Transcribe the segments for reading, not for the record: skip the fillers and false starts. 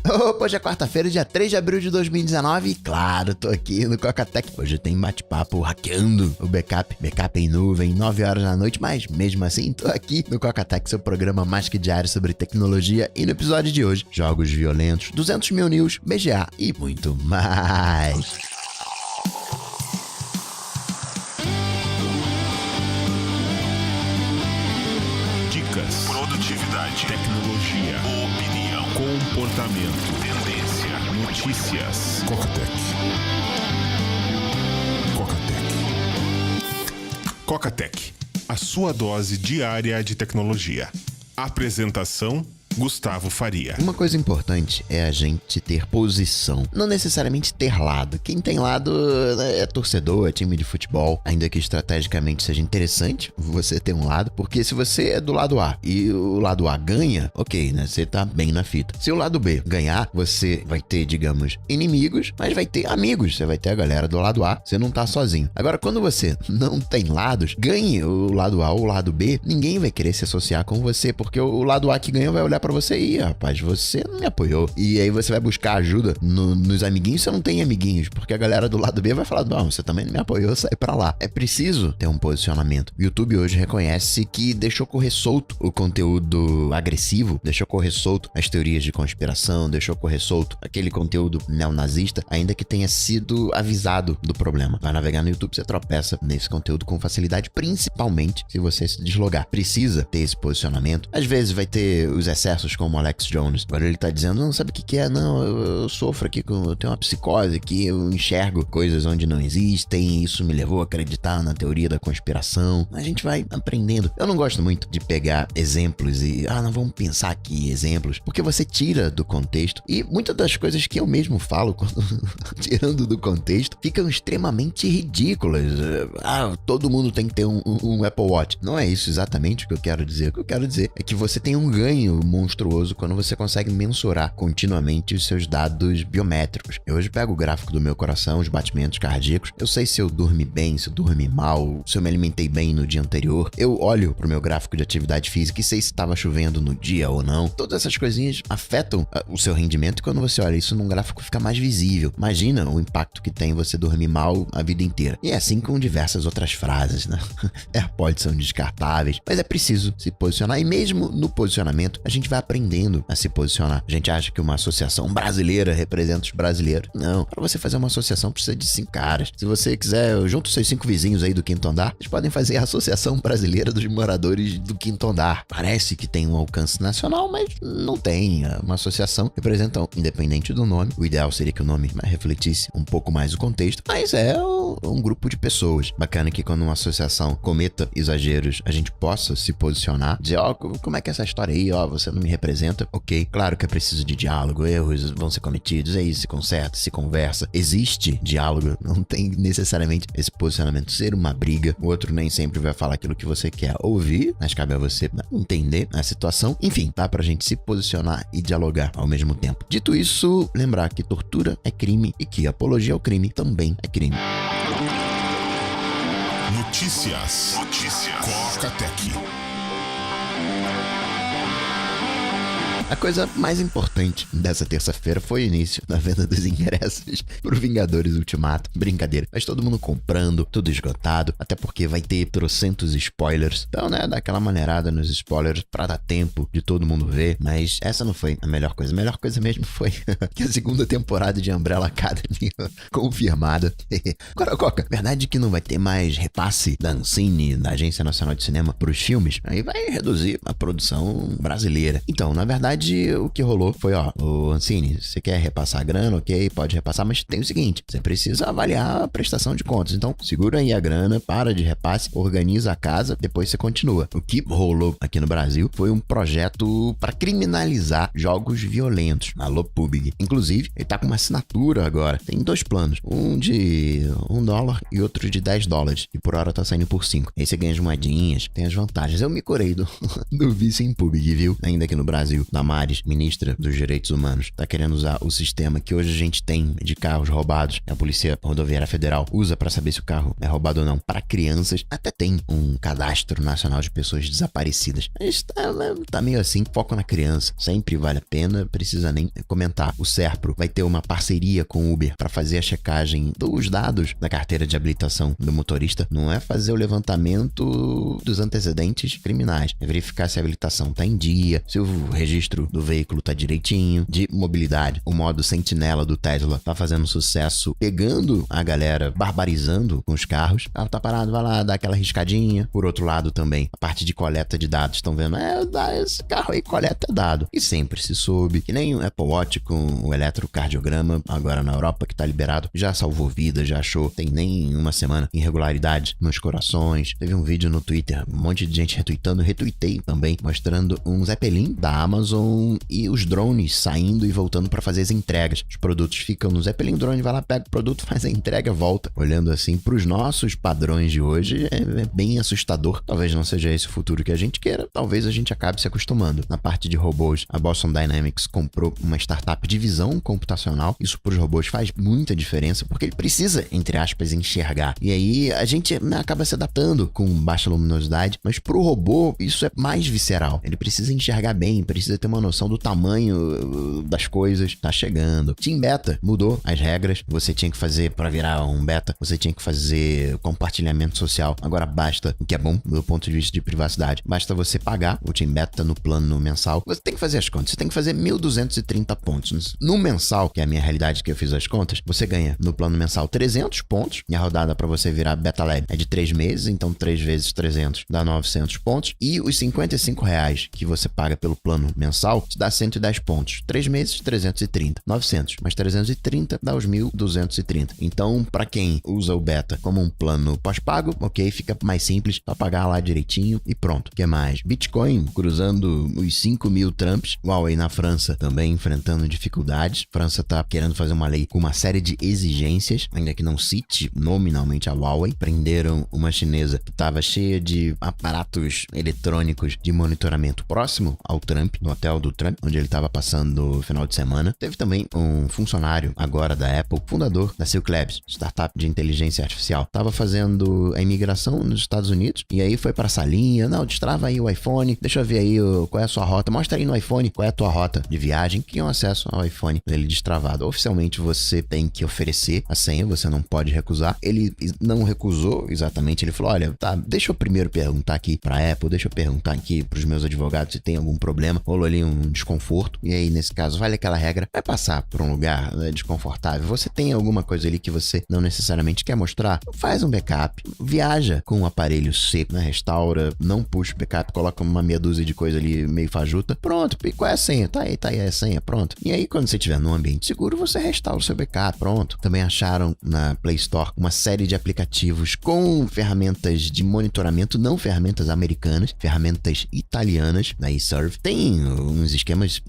Opa, hoje é quarta-feira, dia 3 de abril de 2019 e claro, tô aqui no Cocatec. Hoje tem bate-papo hackeando o backup em nuvem, 9 horas da noite, mas mesmo assim tô aqui no Cocatec, seu programa mais que diário sobre tecnologia, e no episódio de hoje, jogos violentos, 200 mil news, BGA e muito mais. Dicas, produtividade, tecnologia, opinião, comportamento, tendência, notícias. Cocatec. Cocatec, a sua dose diária de tecnologia. Apresentação: Gustavo Faria. Uma coisa importante é a gente ter posição, não necessariamente ter lado. Quem tem lado é torcedor, é time de futebol, ainda que estrategicamente seja interessante você ter um lado, porque se você é do lado A e o lado A ganha, ok, né? Você tá bem na fita. Se o lado B ganhar, você vai ter, digamos, inimigos, mas vai ter amigos. Você vai ter a galera do lado A, você não tá sozinho. Agora, quando você não tem lados, ganhe o lado A ou o lado B, ninguém vai querer se associar com você, porque o lado A que ganha vai olhar pra você e, rapaz, você não me apoiou. E aí você vai buscar ajuda nos amiguinhos, você não tem amiguinhos, porque a galera do lado B vai falar, não, você também não me apoiou, sai pra lá. É preciso ter um posicionamento. O YouTube hoje reconhece que deixou correr solto o conteúdo agressivo, deixou correr solto as teorias de conspiração, deixou correr solto aquele conteúdo neonazista, ainda que tenha sido avisado do problema. Vai navegar no YouTube, você tropeça nesse conteúdo com facilidade, principalmente se você se deslogar. Precisa ter esse posicionamento. Às vezes vai ter os excessos como o Alex Jones. Agora ele tá dizendo, não sabe o que é, não, eu sofro aqui, eu tenho uma psicose aqui, eu enxergo coisas onde não existem, isso me levou a acreditar na teoria da conspiração. A gente vai aprendendo. Eu não gosto muito de pegar exemplos e, não, vamos pensar aqui exemplos, porque você tira do contexto e muitas das coisas que eu mesmo falo, quando tirando do contexto, ficam extremamente ridículas. Todo mundo tem que ter um Apple Watch. Não é isso exatamente o que eu quero dizer. O que eu quero dizer é que você tem um ganho monstruoso quando você consegue mensurar continuamente os seus dados biométricos. Eu hoje pego o gráfico do meu coração, os batimentos cardíacos, eu sei se eu dormi bem, se eu dormi mal, se eu me alimentei bem no dia anterior, eu olho pro meu gráfico de atividade física e sei se estava chovendo no dia ou não. Todas essas coisinhas afetam o seu rendimento e quando você olha isso num gráfico fica mais visível. Imagina o impacto que tem você dormir mal a vida inteira. E é assim com diversas outras frases, né? AirPods são descartáveis, mas é preciso se posicionar e mesmo no posicionamento a gente vai aprendendo a se posicionar. A gente acha que uma associação brasileira representa os brasileiros. Não. Para você fazer uma associação precisa de 5 caras. Se você quiser, junta os seus 5 vizinhos aí do quinto andar, vocês podem fazer a Associação Brasileira dos Moradores do Quinto Andar. Parece que tem um alcance nacional, mas não tem. Uma associação representa, independente do nome, o ideal seria que o nome refletisse um pouco mais o contexto, mas é um grupo de pessoas. Bacana que quando uma associação cometa exageros, a gente possa se posicionar, dizer, como é que é essa história aí, você não me representa, ok, claro que é preciso de diálogo, erros vão ser cometidos, é isso, se conserta, se conversa, existe diálogo, não tem necessariamente esse posicionamento ser uma briga, o outro nem sempre vai falar aquilo que você quer ouvir, mas cabe a você entender a situação, enfim, dá pra gente se posicionar e dialogar ao mesmo tempo. Dito isso, lembrar que tortura é crime e que apologia ao crime também é crime. Notícias. Cocatec. A coisa mais importante dessa terça-feira foi o início da venda dos ingressos pro Vingadores Ultimato. Brincadeira, mas todo mundo comprando, tudo esgotado, até porque vai ter trocentos spoilers. Então, né, dá aquela maneirada nos spoilers pra dar tempo de todo mundo ver, mas essa não foi a melhor coisa. A melhor coisa mesmo foi que a segunda temporada de Umbrella Academy confirmada. Agora, Coca, verdade que não vai ter mais repasse da Ancine, da Agência Nacional de Cinema, pros filmes? Aí vai reduzir a produção brasileira. Então, na verdade, o que rolou foi, o Ancine, você quer repassar a grana, ok, pode repassar, mas tem o seguinte, você precisa avaliar a prestação de contas, então segura aí a grana, para de repasse, organiza a casa, depois você continua. O que rolou aqui no Brasil foi um projeto para criminalizar jogos violentos, alô PUBG. Inclusive, ele tá com uma assinatura agora, tem 2 planos, um de $1 e outro de $10, e por hora tá saindo por 5. Aí você ganha as moedinhas, tem as vantagens. Eu me curei do vício em PUBG, viu? Ainda aqui no Brasil, na Damares, ministra dos Direitos Humanos, tá querendo usar o sistema que hoje a gente tem de carros roubados, a Polícia Rodoviária Federal usa para saber se o carro é roubado ou não, para crianças. Até tem um cadastro nacional de pessoas desaparecidas. Mas tá meio assim, foco na criança. Sempre vale a pena, precisa nem comentar. O Serpro vai ter uma parceria com o Uber para fazer a checagem dos dados da carteira de habilitação do motorista. Não é fazer o levantamento dos antecedentes criminais, é verificar se a habilitação tá em dia, se o registro do veículo tá direitinho. De mobilidade, o modo sentinela do Tesla tá fazendo sucesso, pegando a galera, barbarizando com os carros. O carro tá parado, vai lá, dá aquela riscadinha. Por outro lado também, a parte de coleta de dados, estão vendo? Esse carro aí coleta dado. E sempre se soube que nem o Apple Watch com o eletrocardiograma, agora na Europa, que tá liberado, já salvou vidas, já achou, tem nem uma semana, irregularidades nos corações. Teve um vídeo no Twitter, um monte de gente retweetando, retuitei também, mostrando um Zeppelin da Amazon e os drones saindo e voltando para fazer as entregas. Os produtos ficam no Zeppelin, o drone vai lá, pega o produto, faz a entrega, volta. Olhando assim pros nossos padrões de hoje, é bem assustador. Talvez não seja esse o futuro que a gente queira, talvez a gente acabe se acostumando. Na parte de robôs, a Boston Dynamics comprou uma startup de visão computacional. Isso pros robôs faz muita diferença, porque ele precisa, entre aspas, enxergar. E aí a gente acaba se adaptando com baixa luminosidade, mas pro robô isso é mais visceral. Ele precisa enxergar bem, precisa ter uma noção do tamanho das coisas. Tá chegando. Team Beta mudou as regras. Você tinha que fazer, para virar um beta, você tinha que fazer compartilhamento social. Agora basta, o que é bom do ponto de vista de privacidade, basta você pagar o Team Beta no plano mensal. Você tem que fazer as contas. Você tem que fazer 1.230 pontos. No mensal, que é a minha realidade que eu fiz as contas, você ganha no plano mensal 300 pontos. E a rodada para você virar Beta Lab é de 3 meses, então 3 vezes 300 dá 900 pontos. E os R$55 que você paga pelo plano mensal te dá 110 pontos. 3 meses, 330. 900, mais 330 dá os 1.230. Então, para quem usa o Beta como um plano pós-pago, ok, fica mais simples para pagar lá direitinho e pronto. O que mais? Bitcoin cruzando os 5.000 Trumps. Huawei na França também enfrentando dificuldades. França tá querendo fazer uma lei com uma série de exigências, ainda que não cite nominalmente a Huawei. Prenderam uma chinesa que estava cheia de aparatos eletrônicos de monitoramento próximo ao Trump, no hotel do Trump, onde ele estava passando o final de semana. Teve também um funcionário agora da Apple, fundador da Silk Labs, startup de inteligência artificial. Estava fazendo a imigração nos Estados Unidos e aí foi para a salinha, não, destrava aí o iPhone, deixa eu ver aí qual é a sua rota, mostra aí no iPhone qual é a tua rota de viagem, que é um acesso ao iPhone dele destravado. Oficialmente você tem que oferecer a senha, você não pode recusar. Ele não recusou exatamente, ele falou, olha, tá, deixa eu primeiro perguntar aqui para a Apple, deixa eu perguntar aqui para os meus advogados se tem algum problema, rolou ali um desconforto, e aí nesse caso vale aquela regra, vai passar por um lugar desconfortável, você tem alguma coisa ali que você não necessariamente quer mostrar, faz um backup, viaja com um aparelho seco, né? Restaura, não puxa o backup, coloca uma meia dúzia de coisa ali meio fajuta, pronto, e qual é a senha? Tá aí a senha, pronto. E aí quando você estiver num ambiente seguro, você restaura o seu backup, pronto. Também acharam na Play Store uma série de aplicativos com ferramentas de monitoramento, não ferramentas americanas, ferramentas italianas, da eServe. Tem uns esquemas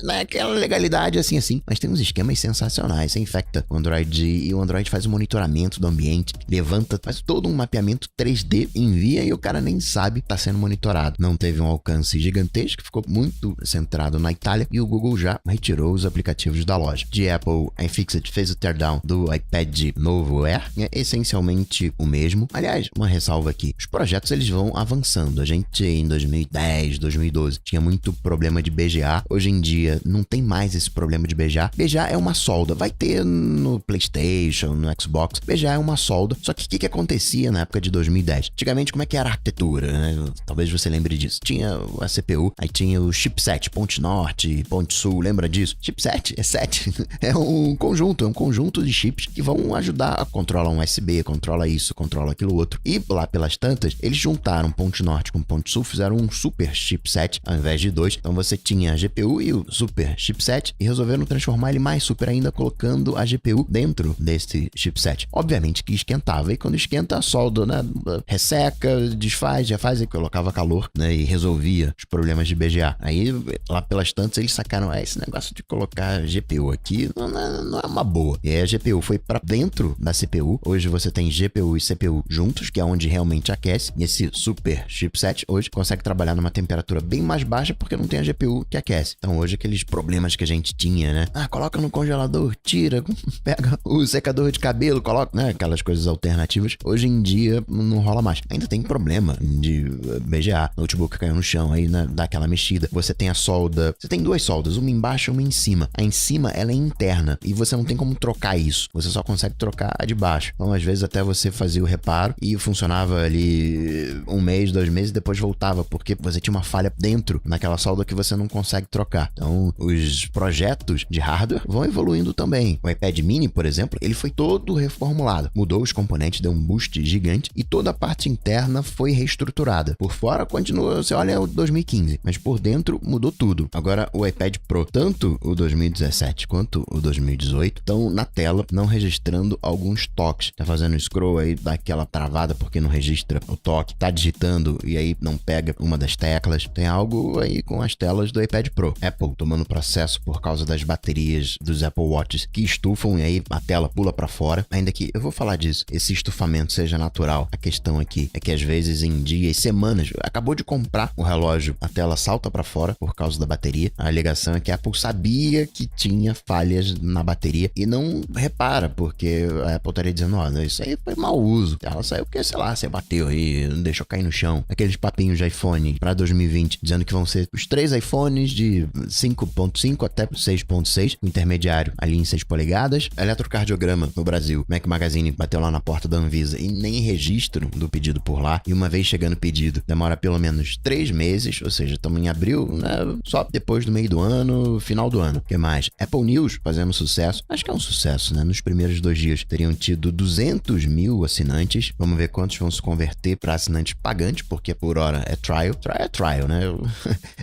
naquela legalidade assim, mas tem uns esquemas sensacionais. Você infecta o Android e o Android faz o monitoramento do ambiente, levanta, faz todo um mapeamento 3D, envia e o cara nem sabe que tá sendo monitorado. Não teve um alcance gigantesco, ficou muito centrado na Itália e o Google já retirou os aplicativos da loja. De Apple, a iFixit fez o teardown do iPad novo Air, é essencialmente o mesmo. Aliás, uma ressalva aqui, os projetos eles vão avançando. A gente em 2010, 2012 tinha muito problema de BGA, hoje em dia não tem mais esse problema de BGA. BGA é uma solda, vai ter no PlayStation, no Xbox, BGA é uma solda, só que o que acontecia na época de 2010? Antigamente, como é que era a arquitetura, né? Talvez você lembre disso. Tinha a CPU, aí tinha o chipset, ponte norte, ponte sul, lembra disso? Chipset é 7, é um conjunto de chips que vão ajudar a controlar um USB, controla isso, controla aquilo outro. E lá pelas tantas, eles juntaram ponte norte com ponte sul, fizeram um super chipset ao invés de 2. Então você tinha a GPU e o super chipset e resolveram transformar ele mais super ainda, colocando a GPU dentro desse chipset. Obviamente que esquentava, e quando esquenta a solda, né, resseca, desfaz, refaz e colocava calor, né, e resolvia os problemas de BGA. Aí lá pelas tantas eles sacaram, esse negócio de colocar GPU aqui não é uma boa. E aí a GPU foi para dentro da CPU. Hoje você tem GPU e CPU juntos, que é onde realmente aquece. E esse super chipset hoje consegue trabalhar numa temperatura bem mais baixa porque não tem tem a GPU que aquece. Então hoje aqueles problemas que a gente tinha, né? Coloca no congelador, tira, pega o secador de cabelo, coloca, né? Aquelas coisas alternativas. Hoje em dia não rola mais. Ainda tem problema de BGA, notebook caiu no chão, aí né, dá aquela mexida. Você tem a solda, você tem 2 soldas, uma embaixo e uma em cima. A em cima, ela é interna e você não tem como trocar isso. Você só consegue trocar a de baixo. Então às vezes até você fazia o reparo e funcionava ali 1 mês, 2 meses, depois voltava, porque você tinha uma falha dentro naquela solda que você não consegue trocar. Então os projetos de hardware vão evoluindo também. O iPad mini, por exemplo, ele foi todo reformulado. Mudou os componentes, deu um boost gigante e toda a parte interna foi reestruturada. Por fora continua, você olha o 2015, mas por dentro mudou tudo. Agora o iPad Pro, tanto o 2017 quanto o 2018, estão na tela não registrando alguns toques. Tá fazendo scroll aí, dá aquela travada porque não registra o toque. Tá digitando e aí não pega uma das teclas. Tem algo aí com as telas do iPad Pro. Apple tomando processo por causa das baterias dos Apple Watches que estufam e aí a tela pula para fora. Ainda que eu vou falar disso, esse estufamento seja natural. A questão aqui é que às vezes em dias, semanas, acabou de comprar o relógio, a tela salta para fora por causa da bateria. A alegação é que a Apple sabia que tinha falhas na bateria e não repara, porque a Apple estaria dizendo, isso aí foi mau uso. Ela saiu porque, sei lá, você bateu aí, não deixou cair no chão. Aqueles papinhos de iPhone para 2020, dizendo que vão ser os 3 iPhones de 5.5 até 6.6, o intermediário ali em 6 polegadas. Eletrocardiograma no Brasil. Mac Magazine bateu lá na porta da Anvisa e nem registro do pedido por lá. E uma vez chegando o pedido, demora pelo menos 3 meses, ou seja, estamos em abril, né? Só depois do meio do ano, final do ano. O que mais? Apple News fazendo sucesso. Acho que é um sucesso, né? Nos primeiros 2 dias teriam tido 200 mil assinantes. Vamos ver quantos vão se converter para assinantes pagantes, porque por hora é trial. Trial é trial, né?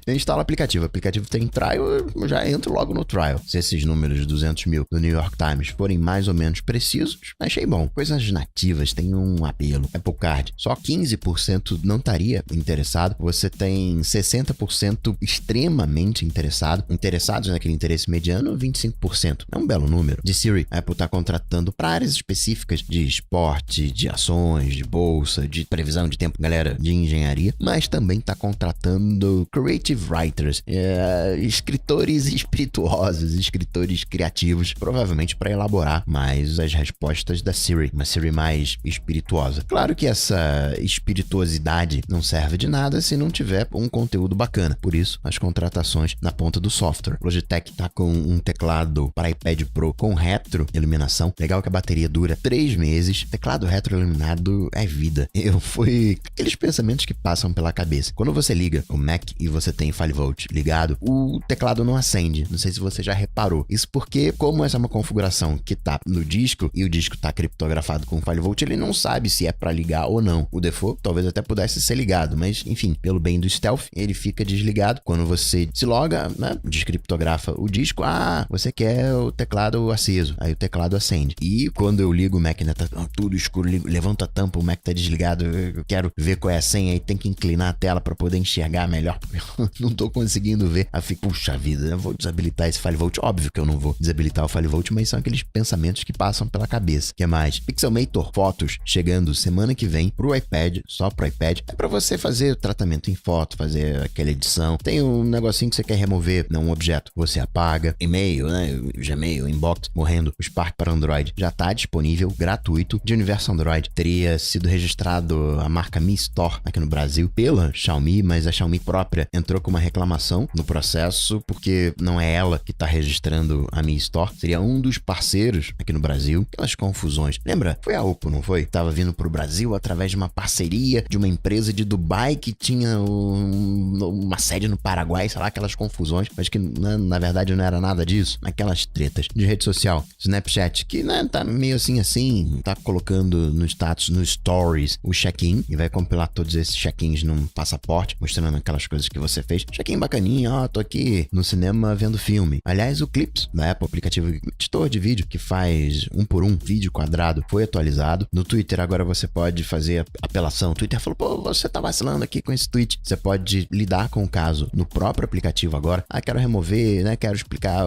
Eu instalo o aplicativo tem trial, eu já entro logo no trial. Se esses números de 200 mil do New York Times forem mais ou menos precisos, achei bom. Coisas nativas têm um apelo. Apple Card, só 15% não estaria interessado. Você tem 60% extremamente interessados naquele interesse mediano, 25%. É um belo número. De Siri, a Apple está contratando para áreas específicas de esporte, de ações, de bolsa, de previsão de tempo, galera de engenharia, mas também está contratando creative writers, escritores espirituosos, escritores criativos, provavelmente para elaborar mais as respostas da Siri, uma Siri mais espirituosa. Claro que essa espirituosidade não serve de nada se não tiver um conteúdo bacana, por isso as contratações na ponta do software. Logitech tá com um teclado para iPad Pro com retroiluminação, legal que a bateria dura 3 meses, teclado retroiluminado é vida. Foi aqueles pensamentos que passam pela cabeça. Quando você liga o Mac e você tem FileVault ligado, o teclado não acende. Não sei se você já reparou. Isso porque, como essa é uma configuração que tá no disco e o disco tá criptografado com FileVault, ele não sabe se é para ligar ou não. O default talvez até pudesse ser ligado, mas enfim, pelo bem do stealth, ele fica desligado. Quando você se loga, né, descriptografa o disco, você quer o teclado aceso. Aí o teclado acende. E quando eu ligo o Mac, né, tá tudo escuro, levanta a tampa, o Mac tá desligado, eu quero ver qual é a senha, aí tem que inclinar a tela para poder enxergar melhor, porque eu não tô conseguindo ver. Aí fico, puxa vida, eu vou desabilitar esse FileVault. Óbvio que eu não vou desabilitar o FileVault, mas são aqueles pensamentos que passam pela cabeça. O que mais? Pixelmator Fotos chegando semana que vem pro iPad, só pro iPad. É para você fazer o tratamento em foto, fazer aquela edição. Tem um negocinho que você quer remover, não um objeto. Você apaga. E-mail, né? Gmail, inbox, morrendo. O Spark para Android já tá disponível, gratuito, de universo Android. Teria sido registrado a marca Mi Store aqui no Brasil pela Xiaomi, mas a Xiaomi própria entrou com uma reclamação no processo, porque não é ela que tá registrando a Mi Store. Seria um dos parceiros aqui no Brasil. Aquelas confusões. Lembra? Foi a Oppo, não foi? Tava vindo pro Brasil através de uma parceria de uma empresa de Dubai que tinha uma sede no Paraguai, sei lá, aquelas confusões, mas que na verdade não era nada disso. Aquelas tretas de rede social. Snapchat, que né, tá meio assim, tá colocando no status, no stories, o check-in e vai compilar todos esses check-ins num passaporte, mostrando aquelas coisas que você fez. Check-in bacaninha, tô aqui no cinema vendo filme. Aliás, o Clips da Apple, aplicativo editor de vídeo que faz 1 por 1 vídeo quadrado, foi atualizado. No Twitter agora você pode fazer apelação. O Twitter falou, pô, você tá vacilando aqui com esse tweet. Você pode lidar com o caso no próprio aplicativo agora. Quero remover, né? Quero explicar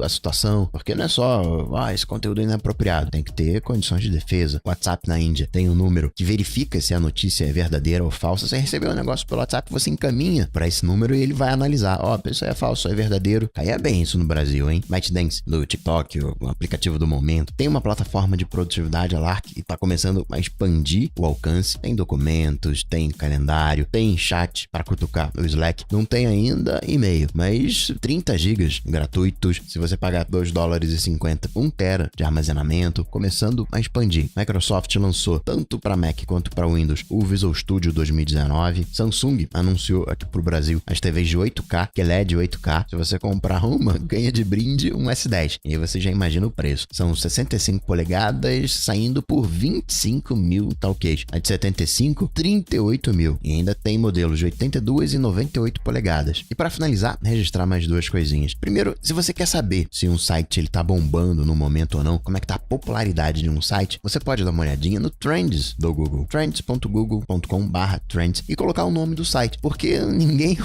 a situação. Porque não é só, esse conteúdo é inapropriado. Tem que ter condições de defesa. O WhatsApp na Índia tem um número que verifica se a notícia é verdadeira ou falsa. Você recebeu um negócio pelo WhatsApp, você encaminha para esse número número e ele vai analisar. Ó, isso é falso, isso é verdadeiro. Caía bem isso no Brasil, hein? ByteDance, do TikTok, o aplicativo do momento. Tem uma plataforma de produtividade, a Lark, e tá começando a expandir o alcance. Tem documentos, tem calendário, tem chat para cutucar o Slack. Não tem ainda e-mail, mas 30 gigas gratuitos. Se você pagar $2,50, 1 tera de armazenamento, começando a expandir. Microsoft lançou tanto para Mac quanto para Windows o Visual Studio 2019. Samsung anunciou aqui pro Brasil as TVs de 8K, que é LED 8K. Se você comprar uma, ganha de brinde um S10. E aí você já imagina o preço. São 65 polegadas saindo por 25 mil talquês. A de 75, 38 mil. E ainda tem modelos de 82 e 98 polegadas. E para finalizar, registrar mais duas coisinhas. Primeiro, se você quer saber se um site ele tá bombando no momento ou não, como é que tá a popularidade de um site, você pode dar uma olhadinha no Trends do Google. trends.google.com/trends e colocar o nome do site, porque ninguém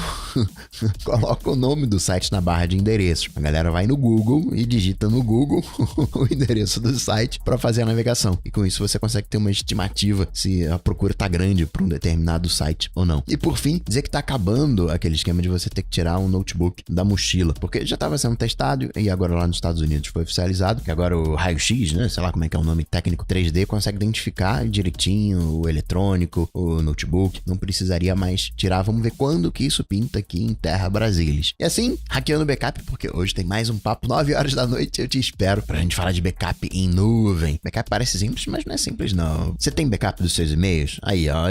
coloca o nome do site na barra de endereços. A galera vai no Google e digita no Google o endereço do site para fazer a navegação. E com isso você consegue ter uma estimativa se a procura tá grande para um determinado site ou não. E por fim, dizer que tá acabando aquele esquema de você ter que tirar um notebook da mochila, porque já estava sendo testado e agora lá nos Estados Unidos foi oficializado que agora o raio-x, né, sei lá como é que é o nome técnico, 3D, consegue identificar direitinho o eletrônico, o notebook, não precisaria mais tirar. Vamos ver quando que isso pinta aqui em Terra Brasilis. E assim, hackeando o backup, porque hoje tem mais um papo 9 horas da noite, eu te espero pra gente falar de backup em nuvem. Backup parece simples, mas não é simples não. Você tem backup dos seus e-mails? Aí, ó.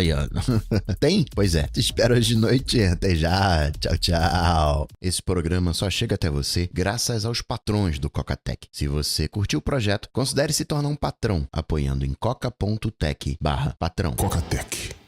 Tem? Pois é. Te espero hoje de noite. Até já. Tchau, tchau. Esse programa só chega até você graças aos patrões do Coca-Tech. Se você curtiu o projeto, considere se tornar um patrão apoiando em coca.tech/patrão. Coca-Tech.